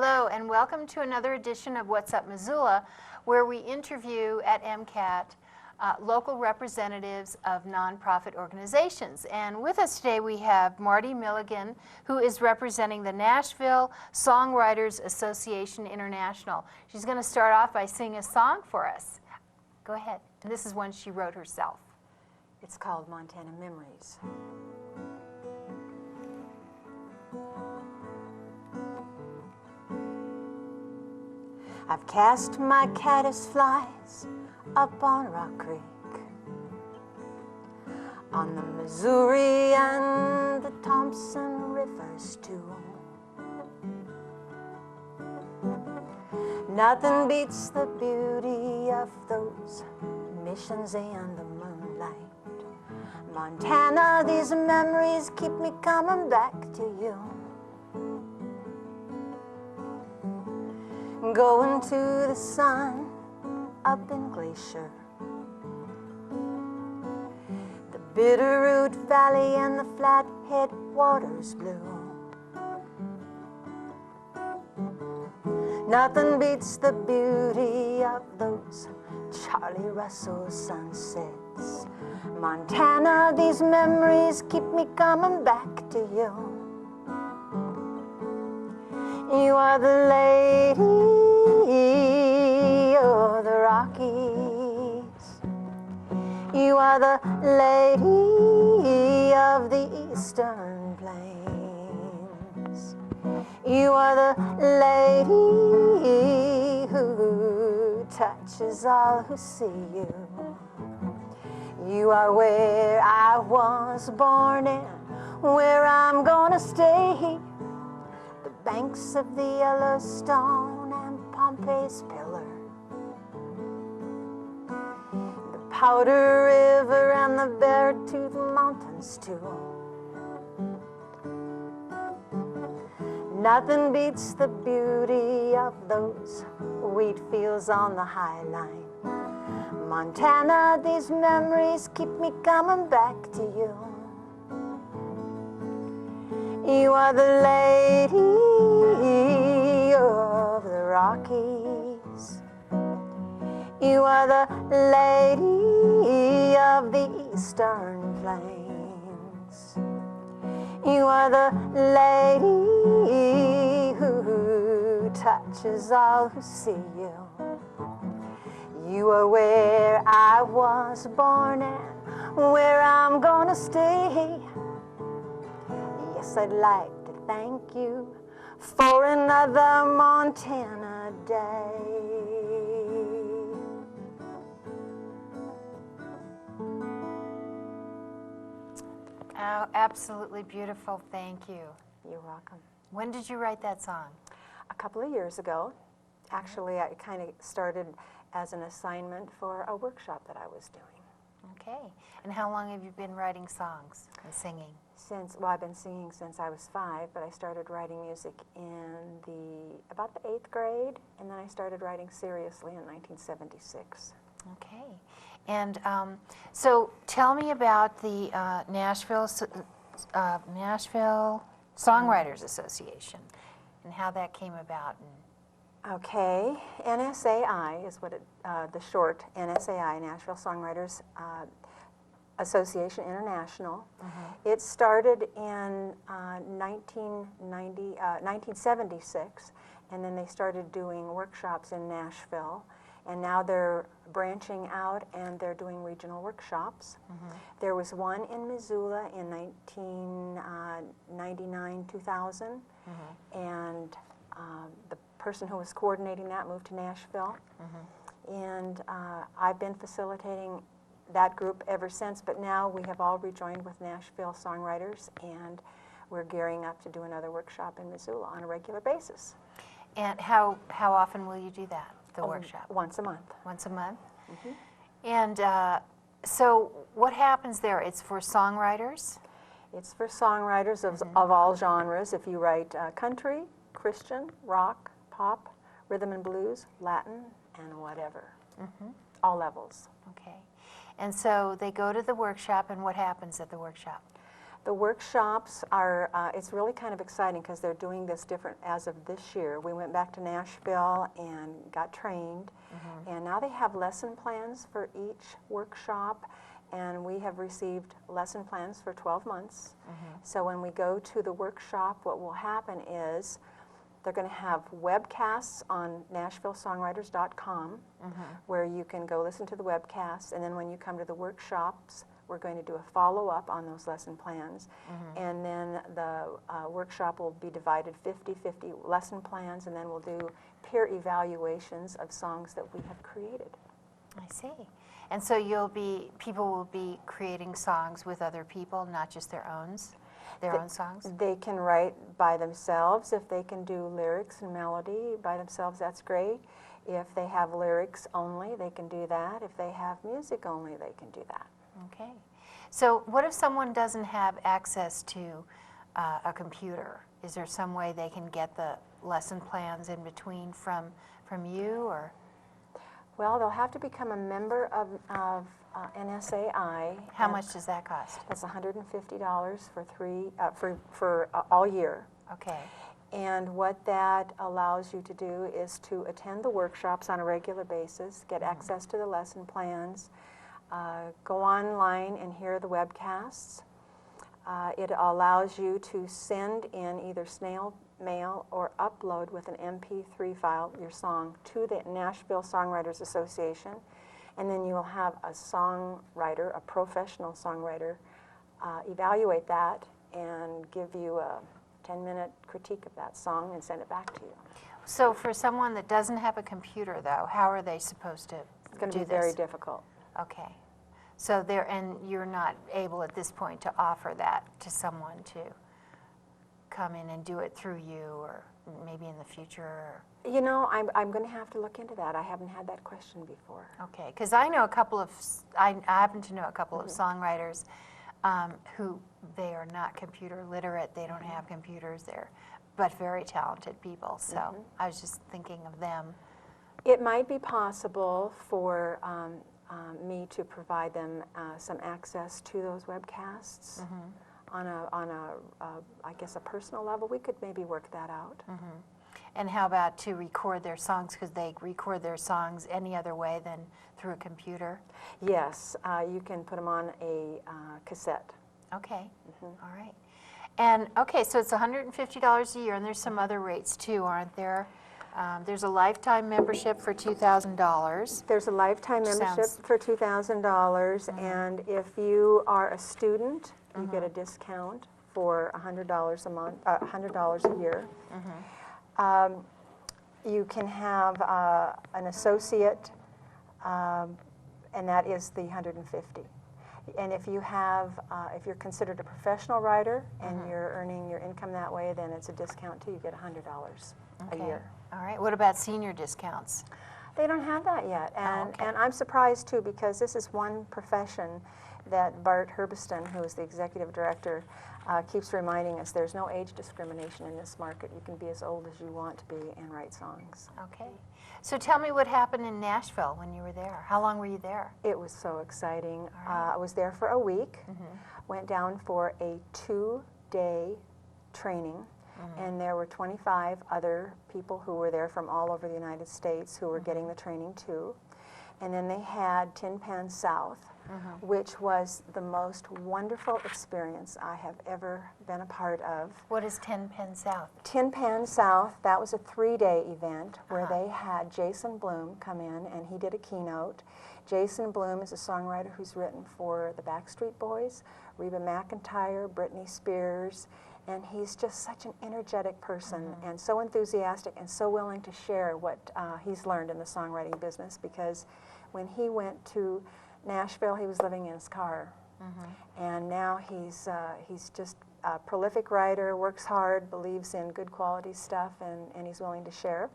Hello, and welcome to another edition of What's Up Missoula, where we interview at MCAT local representatives of nonprofit organizations. And with us today we have Marty Milligan, who is representing the Nashville Songwriters Association International. She's going to start off by singing a song for us. Go ahead. This is one she wrote herself. It's called Montana Memories. I've cast my caddis flies up on Rock Creek, on the Missouri and the Thompson rivers too. Nothing beats the beauty of those missions and the moonlight. Montana, these memories keep me coming back to you. Going to the sun up in Glacier, the Bitterroot Valley and the Flathead waters blue. Nothing beats the beauty of those Charlie Russell sunsets. Montana, these memories keep me coming back to you. You are the lady of the Rockies. You are the lady of the Eastern Plains. You are the lady who touches all who see you. You are where I was born and where I'm gonna stay. The banks of the Yellowstone and Pompey's Pillar, the Powder River and the Beartooth Mountains too. Nothing beats the beauty of those wheat fields on the High Line. Montana, these memories keep me coming back to you. You are the lady of the Rockies. You are the lady of the Eastern Plains. You are the lady who touches all who see you. You are where I was born and where I'm gonna stay. Yes, I'd like to thank you for another Montana day. Oh, absolutely beautiful. Thank you. You're welcome. When did you write that song? A couple of years ago. Actually, I kind of started as an assignment for a workshop that I was doing. Okay. And how long have you been writing songs and singing? Well, I've been singing since I was 5, but I started writing music in about the 8th grade, and then I started writing seriously in 1976. Okay. And so tell me about the Nashville Songwriters Association and how that came about. Okay, NSAI is what the short, NSAI, Nashville Songwriters Association International. It started in 1976, and then they started doing workshops in Nashville, and now they're branching out and they're doing regional workshops. There was one in Missoula in 1999-2000, and the person who was coordinating that moved to Nashville, and I've been facilitating that group ever since, but now we have all rejoined with Nashville Songwriters, and we're gearing up to do another workshop in Missoula on a regular basis. And how often will you do that, the workshop? Once a month. Once a month? And so what happens there? It's for songwriters? It's for songwriters of all genres. If you write country, Christian, rock, pop, rhythm and blues, Latin, and whatever. All levels. Okay. And so they go to the workshop, and what happens at the workshop? The workshops are, it's really kind of exciting because they're doing this different as of this year. We went back to Nashville and got trained, and now they have lesson plans for each workshop, and we have received lesson plans for 12 months. So when we go to the workshop, what will happen is they're going to have webcasts on NashvilleSongwriters.com where you can go listen to the webcasts, and then when you come to the workshops, we're going to do a follow-up on those lesson plans, and then the workshop will be divided 50-50 lesson plans, and then we'll do peer evaluations of songs that we have created. I see. And so people will be creating songs with other people, not just their own songs? They can write by themselves. If they can do lyrics and melody by themselves, that's great. If they have lyrics only, they can do that. If they have music only, they can do that. Okay. So what if someone doesn't have access to a computer? Is there some way they can get the lesson plans in between from you, or? Well, they'll have to become a member of NSAI. How much does that cost? That's $150 for all year. Okay. And what that allows you to do is to attend the workshops on a regular basis, get access to the lesson plans, go online and hear the webcasts. It allows you to send in either snail mail or upload with an MP3 file your song to the Nashville Songwriters Association, and then you will have a songwriter, a professional songwriter, evaluate that and give you a 10-minute critique of that song and send it back to you. So for someone that doesn't have a computer, though, how are they supposed to do this? It's going to be very difficult. Okay. So and you're not able at this point to offer that to someone to come in and do it through you, or maybe in the future? You know, I'm going to have to look into that. I haven't had that question before. Okay, because I know I happen to know a couple of songwriters who they are not computer literate. They don't have computers there, but very talented people. So I was just thinking of them. It might be possible for me to provide them some access to those webcasts on I guess a personal level. We could maybe work that out. And how about to record their songs? Because they record their songs any other way than through a computer? Yes, you can put them on a cassette. Okay, all right. And okay, so it's $150 a year, and there's some other rates too, aren't there? There's a lifetime membership for $2,000. There's a lifetime membership for $2,000, and if you are a student, you get a discount for $100 a month, $100 a year. You can have an associate, and that is the $150. And if you have, if you're considered a professional writer and you're earning your income that way, then it's a discount too. You get $100 a year. All right. What about senior discounts? They don't have that yet, and I'm surprised too, because this is one profession that Bart Herbeston, who is the executive director, keeps reminding us there's no age discrimination in this market. You can be as old as you want to be and write songs. Okay. So tell me what happened in Nashville when you were there. How long were you there? It was so exciting. I was there for a week, went down for a 2-day training, and there were 25 other people who were there from all over the United States who were getting the training too. And then they had Tin Pan South, which was the most wonderful experience I have ever been a part of. What is Tin Pan South? Tin Pan South, that was a 3-day event where they had Jason Bloom come in, and he did a keynote. Jason Bloom is a songwriter who's written for the Backstreet Boys, Reba McEntire, Britney Spears, and he's just such an energetic person and so enthusiastic and so willing to share what he's learned in the songwriting business, because when he went to Nashville, he was living in his car, and now he's just a prolific writer, works hard, believes in good quality stuff, and he's willing to share.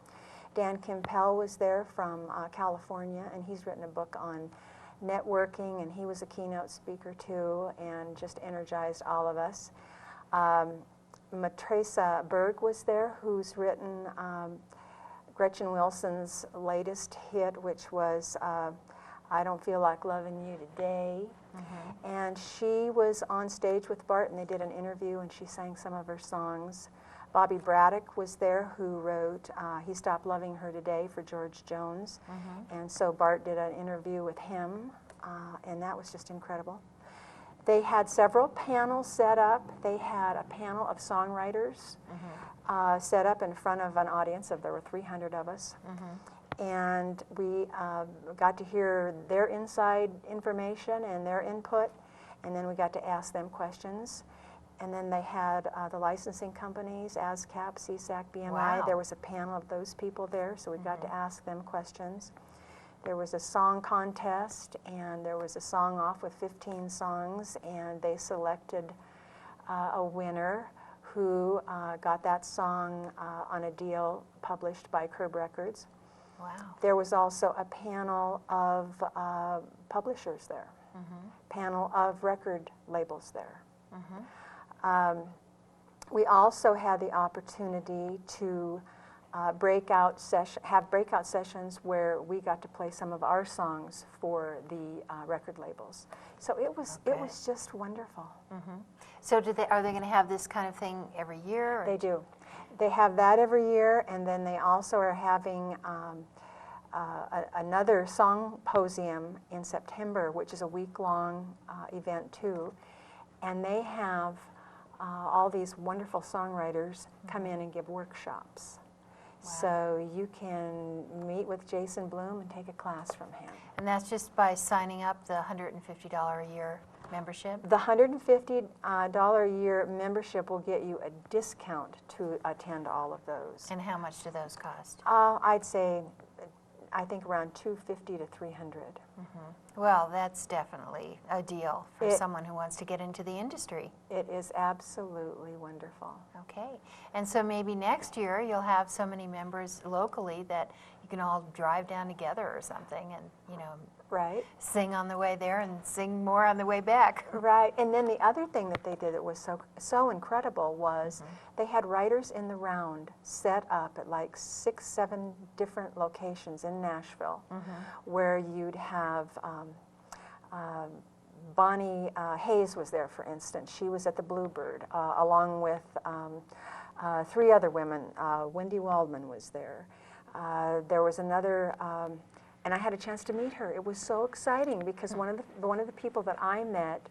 Dan Kimpel was there from California, and he's written a book on networking, and he was a keynote speaker too, and just energized all of us. Matresa Berg was there, who's written Gretchen Wilson's latest hit, which was I Don't Feel Like Loving You Today. And she was on stage with Bart, and they did an interview, and she sang some of her songs. Bobby Braddock was there, who wrote He Stopped Loving Her Today for George Jones. And so Bart did an interview with him, and that was just incredible. They had several panels set up. They had a panel of songwriters set up in front of an audience of, there were 300 of us. And we got to hear their inside information and their input, and then we got to ask them questions. And then they had the licensing companies, ASCAP, CSAC, BMI. Wow. There was a panel of those people there, so we got to ask them questions. There was a song contest, and there was a song off with 15 songs, and they selected a winner who got that song on a deal published by Curb Records. Wow. There was also a panel of publishers there, panel of record labels there. We also had the opportunity to have breakout sessions where we got to play some of our songs for the record labels. So it was just wonderful. So are they going to have this kind of thing every year? Or? They do. They have that every year, and then they also are having another songposium in September, which is a week-long event too. And they have all these wonderful songwriters come in and give workshops. Wow. So you can meet with Jason Bloom and take a class from him. And that's just by signing up the $150 a year membership? The $150 a year membership will get you a discount to attend all of those. And how much do those cost? I'd say, I think around $250 to $300. Well, that's definitely a deal for someone who wants to get into the industry. It is absolutely wonderful. Okay. And so maybe next year you'll have so many members locally that you can all drive down together or something and, you know, Right. sing on the way there and sing more on the way back. Right. And then the other thing that they did that was so incredible was they had writers in the round set up at like 6, 7 different locations in Nashville where you'd have Bonnie Hayes was there, for instance. She was at the Bluebird along with 3 other women. Wendy Waldman was there. There was another and I had a chance to meet her. It was so exciting because one of the people that I met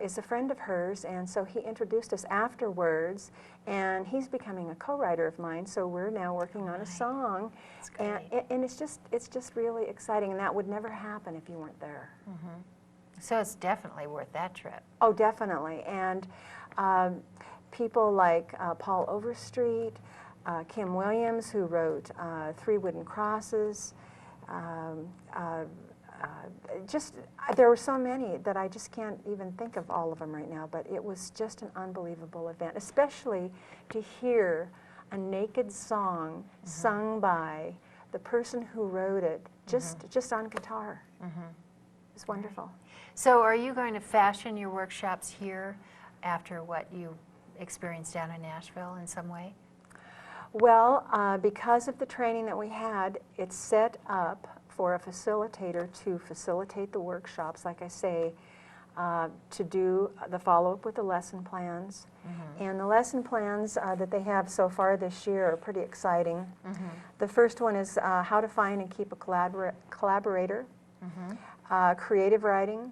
is a friend of hers, and so he introduced us afterwards, and he's becoming a co-writer of mine. So we're now working on a song, and it's just really exciting, and that would never happen if you weren't there. So it's definitely worth that trip. Oh, definitely, and people like Paul Overstreet, Kim Williams, who wrote 3 Wooden Crosses. There were so many that I just can't even think of all of them right now, but it was just an unbelievable event, especially to hear a naked song sung by the person who wrote it just on guitar. It's wonderful. So are you going to fashion your workshops here after what you experienced down in Nashville in some way? Well, because of the training that we had, it's set up for a facilitator to facilitate the workshops, like I say, to do the follow-up with the lesson plans. And the lesson plans that they have so far this year are pretty exciting. The first one is how to find and keep a collaborator, creative writing,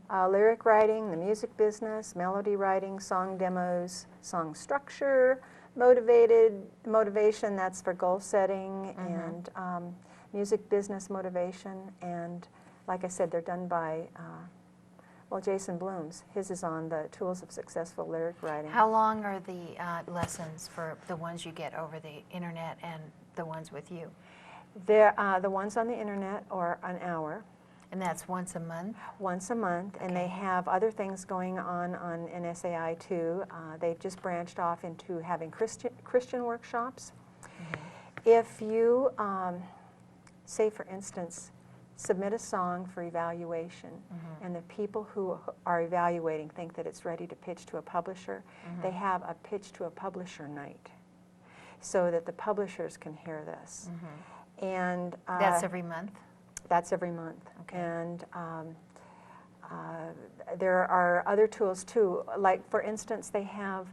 lyric writing, the music business, melody writing, song demos, song structure, motivation, that's for goal setting, and music business motivation. And like I said, they're done by, well, Jason Bloom's. His is on the tools of successful lyric writing. How long are the lessons for the ones you get over the internet and the ones with you? The ones on the internet are an hour. And that's once a month? Once a month, and they have other things going on NSAI too. They've just branched off into having Christian workshops. If you, say for instance, submit a song for evaluation, and the people who are evaluating think that it's ready to pitch to a publisher, they have a pitch to a publisher night so that the publishers can hear this. And that's every month? That's every month. Okay. And there are other tools too. Like, for instance, they have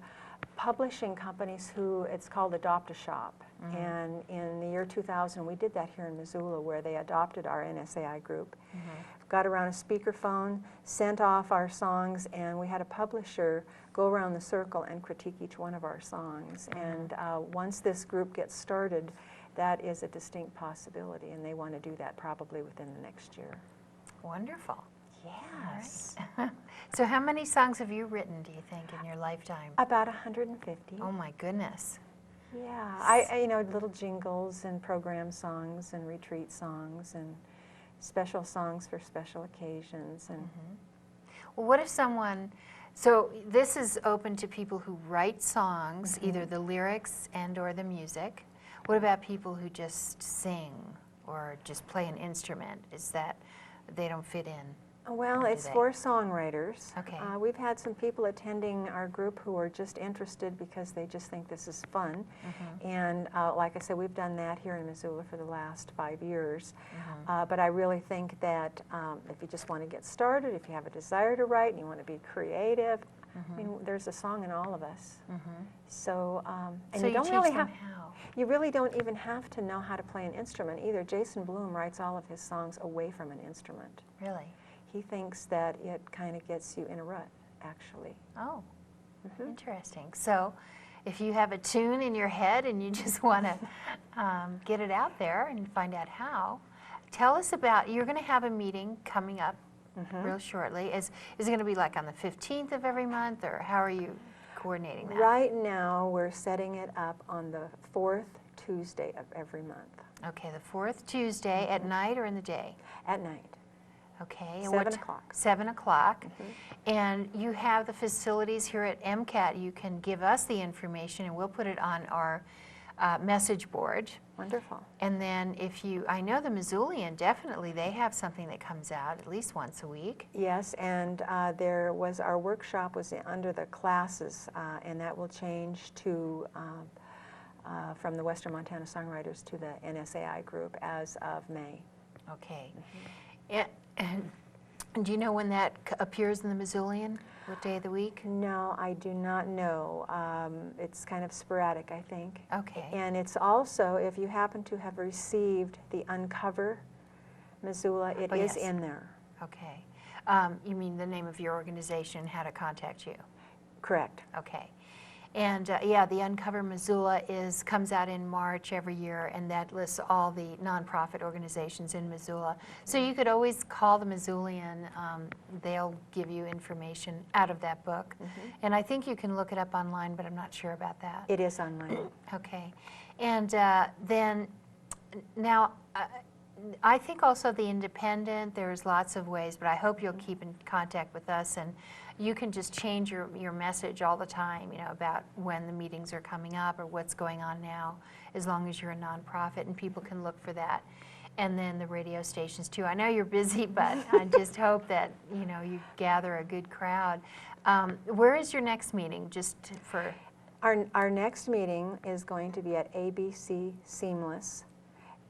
publishing companies who, it's called Adopt a Shop. Mm-hmm. And in the year 2000, we did that here in Missoula, where they adopted our NSAI group. Mm-hmm. Got around a speakerphone, sent off our songs, and we had a publisher go around the circle and critique each one of our songs. Mm-hmm. And once this group gets started, that is a distinct possibility, and they want to do that probably within the next year. Wonderful. Yes. All right. So how many songs have you written, do you think, in your lifetime? About 150. Oh my goodness. Yeah, I you know, little jingles and program songs and retreat songs and special songs for special occasions. And Well, what if someone, so this is open to people who write songs, either the lyrics and or the music. What about people who just sing or just play an instrument? Is that they don't fit in? well, Or do it's they? for songwriters. Okay. We've had some people attending our group who are just interested because they just think this is fun. And like I said, we've done that here in Missoula for the last 5 years. But I really think that if you just want to get started, if you have a desire to write and you want to be creative, I mean, there's a song in all of us. So, and So you you don't teach really them have, how? you really don't even have to know how to play an instrument either. Jason Bloom writes all of his songs away from an instrument. Really? He thinks that it kind of gets you in a rut, actually. Oh, interesting. So if you have a tune in your head and you just want to get it out there and find out how, tell us about, you're going to have a meeting coming up real shortly. Is it going to be like on the 15th of every month, or how are you coordinating that? Right now, we're setting it up on the 4th Tuesday of every month, Okay, the 4th Tuesday at night or in the day? at night. Okay. and 7 what o'clock. 7 o'clock. And you have the facilities here at MCAT. You can give us the information and we'll put it on our message board. Wonderful. And then if you, I know the Missoulian, definitely, they have something that comes out at least once a week. Yes, and there was, our workshop was under the classes, and that will change to, from the Western Montana Songwriters to the NSAI group as of May. Okay. And do you know when that appears in the Missoulian? What day of the week? No, I do not know. It's kind of sporadic, I think. Okay. And it's also, if you happen to have received the Uncover Missoula, it Oh, is yes. in there. Okay. You mean the name of your organization, how to contact you? Correct. Okay. And yeah, the Uncover Missoula comes out in March every year, and that lists all the nonprofit organizations in Missoula. So you could always call the Missoulian. They'll give you information out of that book. And I think you can look it up online, but I'm not sure about that. It is online. Okay. And then now, I think also the independent, there's lots of ways, but I hope you'll keep in contact with us, and you can just change your message all the time, you know, about when the meetings are coming up or what's going on now, as long as you're a nonprofit, and people can look for that. And then the radio stations too. I know you're busy, but I just hope that, you know, you gather a good crowd. Where is your next meeting, just for? Our next meeting is going to be at ABC Seamless.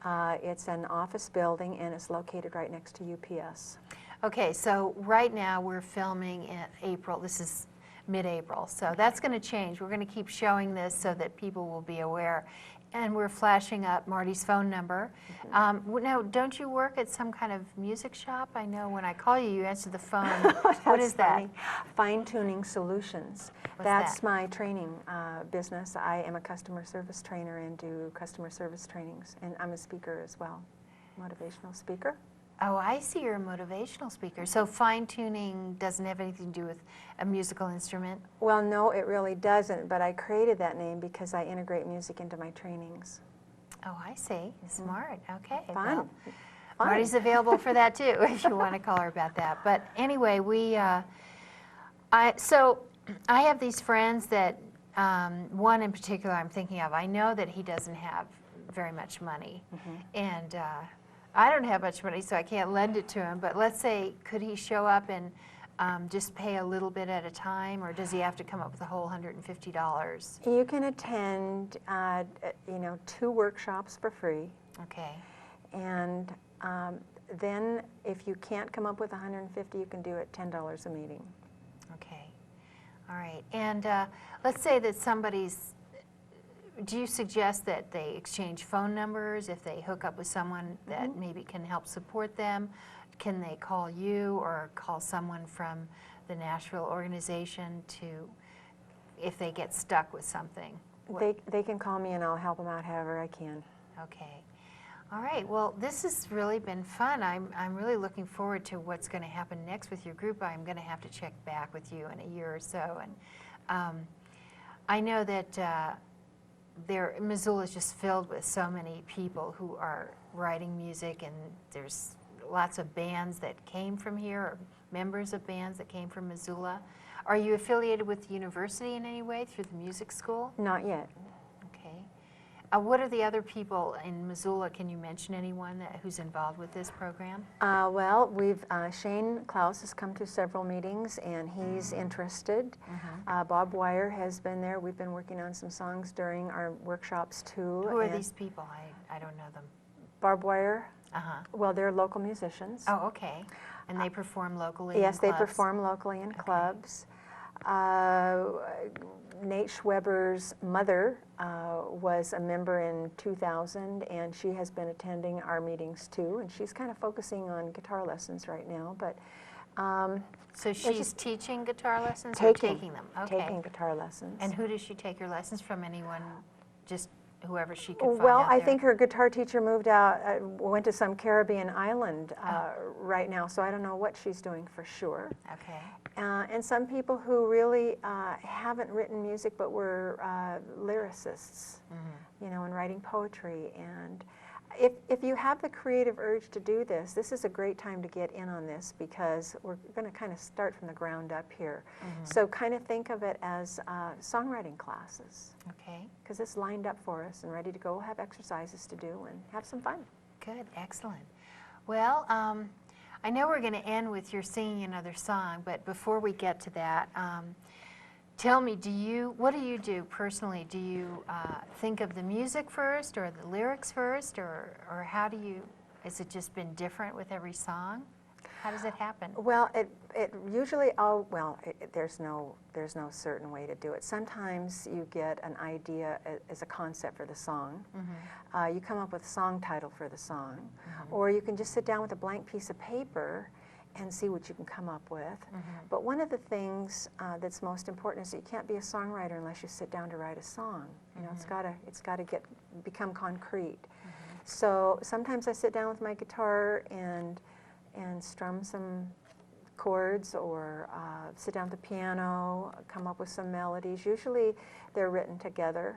It's an office building, and it's located right next to UPS. Okay, so right now we're filming in April. This is mid-April, so that's going to change. We're going to keep showing this so that people will be aware. And we're flashing up Marty's phone number. Now, don't you work at some kind of music shop? I know when I call you, you answer the phone. What is that? Fine-tuning solutions. What's That's that? my training business. I am a customer service trainer and do customer service trainings, and I'm a speaker as well, motivational speaker. Oh, I see, you're a motivational speaker. So fine-tuning doesn't have anything to do with a musical instrument? Well, no, it really doesn't, but I created that name because I integrate music into my trainings. Oh, I see. Smart. Okay. Fun. Well, Fun. Marty's available for that too, if you want to call her about that. But anyway, so I have these friends that, one in particular I'm thinking of, I know that he doesn't have very much money. And I don't have much money, so I can't lend it to him. But let's say, could he show up and just pay a little bit at a time, or does he have to come up with the whole $150? You can attend, 2 workshops for free. Okay. And then if you can't come up with 150, you can do it $10 a meeting. Okay. All right. And let's say that somebody's, do you suggest that they exchange phone numbers if they hook up with someone that maybe can help support them? Can they call you or call someone from the Nashville organization to, if they get stuck with something? They can call me and I'll help them out however I can. Okay. All right. Well, this has really been fun. I'm really looking forward to what's going to happen next with your group. I'm going to have to check back with you in a year or so. And I know that Missoula is just filled with so many people who are writing music, and there's lots of bands that came from here, or members of bands that came from Missoula. Are you affiliated with the university in any way through the music school? Not yet. Okay. What are the other people in Missoula? Can you mention anyone who's involved with this program? Well, Shane Klaus has come to several meetings and he's interested. Bob Wire has been there. We've been working on some songs during our workshops too. Who are these people? I don't know them. Bob Wire, Uh-huh. well, they're local musicians. Oh, okay. And they perform locally Yes, in they clubs? perform locally in clubs. Nate Schweber's mother was a member in 2000, and she has been attending our meetings too, and she's kind of focusing on guitar lessons right now. But So she's just teaching guitar lessons or taking them? Okay. Taking guitar lessons. And who does she take her lessons from? Anyone, just whoever she could find Well, out I there? think her guitar teacher moved out, went to some Caribbean island right now, so I don't know what she's doing for sure. Okay. And some people who really haven't written music but were lyricists, you know, and writing poetry. And if you have the creative urge to do this is a great time to get in on this, because we're going to kind of start from the ground up here. So kind of think of it as songwriting classes, Okay. because it's lined up for us and ready to go. We'll have exercises to do and have some fun. Good. Excellent. Well, I know we're going to end with your singing another song, but before we get to that, tell me, what do you do personally? Do you think of the music first or the lyrics first, or how do you, has it just been different with every song? How does it happen? Well, it usually, there's no certain way to do it. Sometimes you get an idea as a concept for the song. You come up with a song title for the song, or you can just sit down with a blank piece of paper and see what you can come up with. But one of the things that's most important is that you can't be a songwriter unless you sit down to write a song. You know, it's got to become concrete. So sometimes I sit down with my guitar and strum some chords, or sit down at the piano, come up with some melodies. Usually they're written together.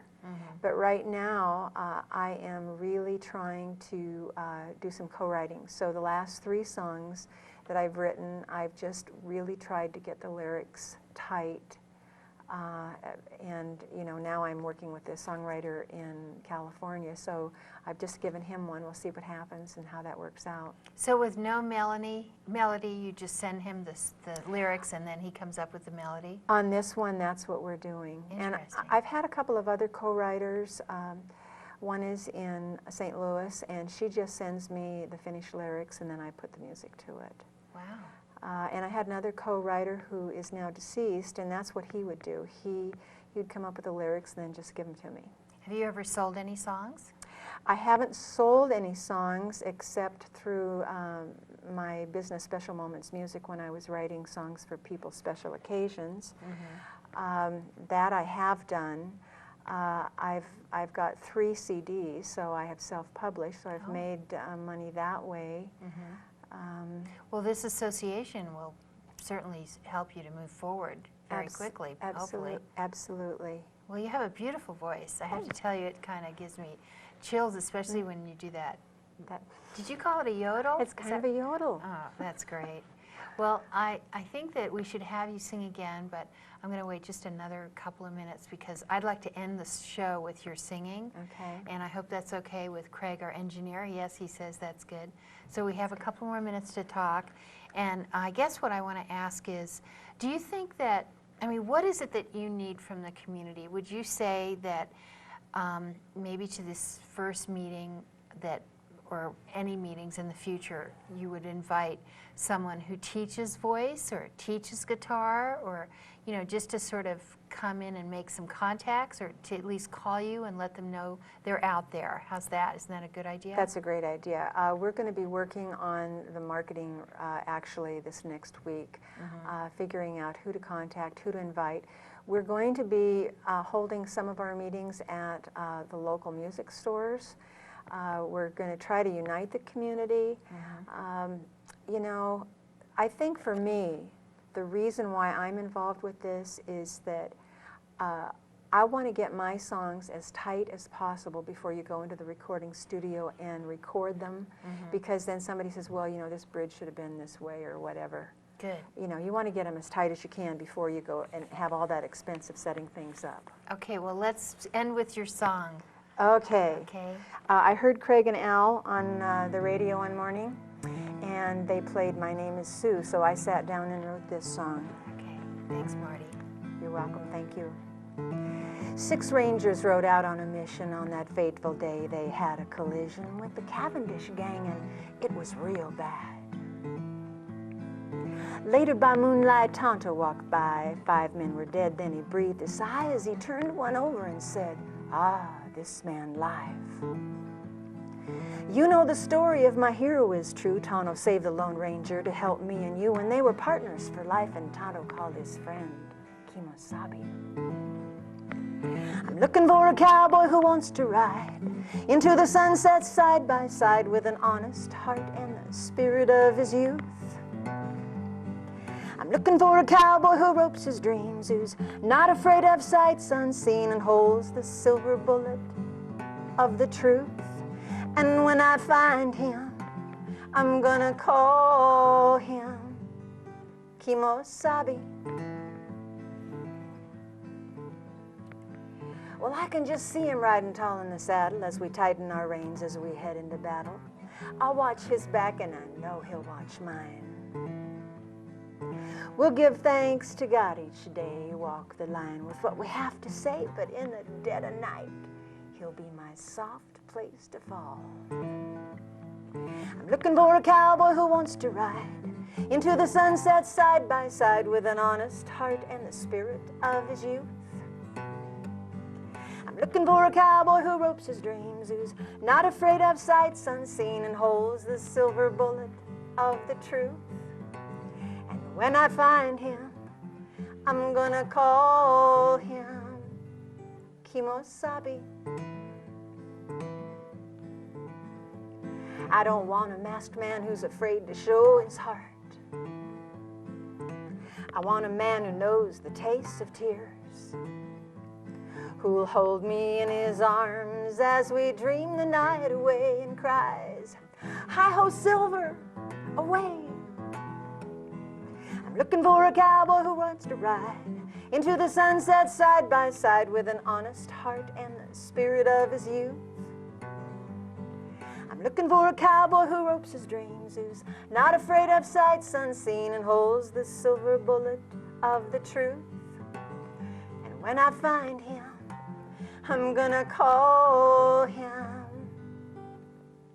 But right now I am really trying to do some co-writing. So the last 3 songs that I've written, I've just really tried to get the lyrics tight. And you know, now I'm working with this songwriter in California, so I've just given him one. We'll see what happens and how that works out. So with no melody, you just send him the lyrics and then he comes up with the melody? On this one, that's what we're doing. And I've had a couple of other co-writers. One is in St. Louis, and she just sends me the finished lyrics and then I put the music to it. Wow. And I had another co-writer who is now deceased, and that's what he would do. He'd come up with the lyrics and then just give them to me. Have you ever sold any songs? I haven't sold any songs except through my business Special Moments Music, when I was writing songs for people's special occasions. That I have done. I've got 3 CDs, so I have self-published, so I've made money that way. Well, this association will certainly help you to move forward very quickly, hopefully. Absolutely. Well, you have a beautiful voice. I have to tell you, it kind of gives me chills, especially when you do that. Did you call it a yodel? It's kind of a yodel. Oh, that's great. Well, I think that we should have you sing again, but I'm going to wait just another couple of minutes because I'd like to end the show with your singing. Okay. And I hope that's okay with Craig, our engineer. Yes, he says that's good. So we have a couple more minutes to talk. And I guess what I want to ask is, do you think that, I mean, what is it that you need from the community? Would you say that maybe to this first meeting that or any meetings in the future, you would invite someone who teaches voice or teaches guitar, or, you know, just to sort of come in and make some contacts, or to at least call you and let them know they're out there. How's that? Isn't that a good idea? That's a great idea. We're going to be working on the marketing actually this next week, figuring out who to contact, who to invite. We're going to be holding some of our meetings at the local music stores. We're going to try to unite the community. You know, I think for me, the reason why I'm involved with this is that I want to get my songs as tight as possible before you go into the recording studio and record them, because then somebody says, well, you know, this bridge should have been this way or whatever. Good. You know, you want to get them as tight as you can before you go and have all that expense of setting things up. Okay, well, let's end with your song. Okay. Okay. I heard Craig and Al on the radio one morning, and they played My Name is Sue, so I sat down and wrote this song. Okay, thanks, Marty. You're welcome, thank you. 6 Rangers rode out on a mission on that fateful day. They had a collision with the Cavendish gang, and it was real bad. Later by moonlight, Tonto walked by. 5 men were dead, then he breathed a sigh as he turned one over and said, ah, this man live. You know the story of my hero is true. Tonto saved the Lone Ranger to help me and you, and they were partners for life, and Tonto called his friend Kimosabe. I'm looking for a cowboy who wants to ride into the sunset side by side with an honest heart and the spirit of his youth. I'm looking for a cowboy who ropes his dreams, who's not afraid of sights unseen and holds the silver bullet of the truth. And when I find him, I'm gonna call him Kimosabe. Well, I can just see him riding tall in the saddle as we tighten our reins as we head into battle. I'll watch his back and I know he'll watch mine. We'll give thanks to God each day, walk the line with what we have to say, but in the dead of night, he'll be my soft place to fall. I'm looking for a cowboy who wants to ride into the sunset side by side with an honest heart and the spirit of his youth. I'm looking for a cowboy who ropes his dreams, who's not afraid of sights unseen and holds the silver bullet of the truth. And when I find him, I'm gonna call him Kimosabe. I don't want a masked man who's afraid to show his heart. I want a man who knows the taste of tears, who'll hold me in his arms as we dream the night away and cries, hi-ho, silver, away. I'm looking for a cowboy who wants to ride into the sunset side by side with an honest heart and the spirit of his youth. I'm looking for a cowboy who ropes his dreams, who's not afraid of sights unseen and holds the silver bullet of the truth. And when I find him, I'm gonna call him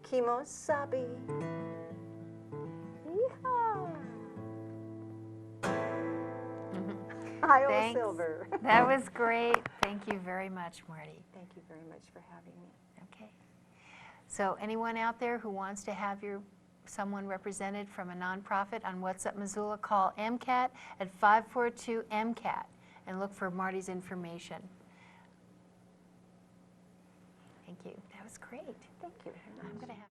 Kimosabe. Yeehaw! Hi-oh, silver. That was great. Thank you very much, Marty. Thank you very much for having me. Okay. So anyone out there who wants to have someone represented from a nonprofit on What's Up Missoula, call MCAT at 542-MCAT and look for Marty's information. Thank you. That was great. Thank you very much. I'm going to have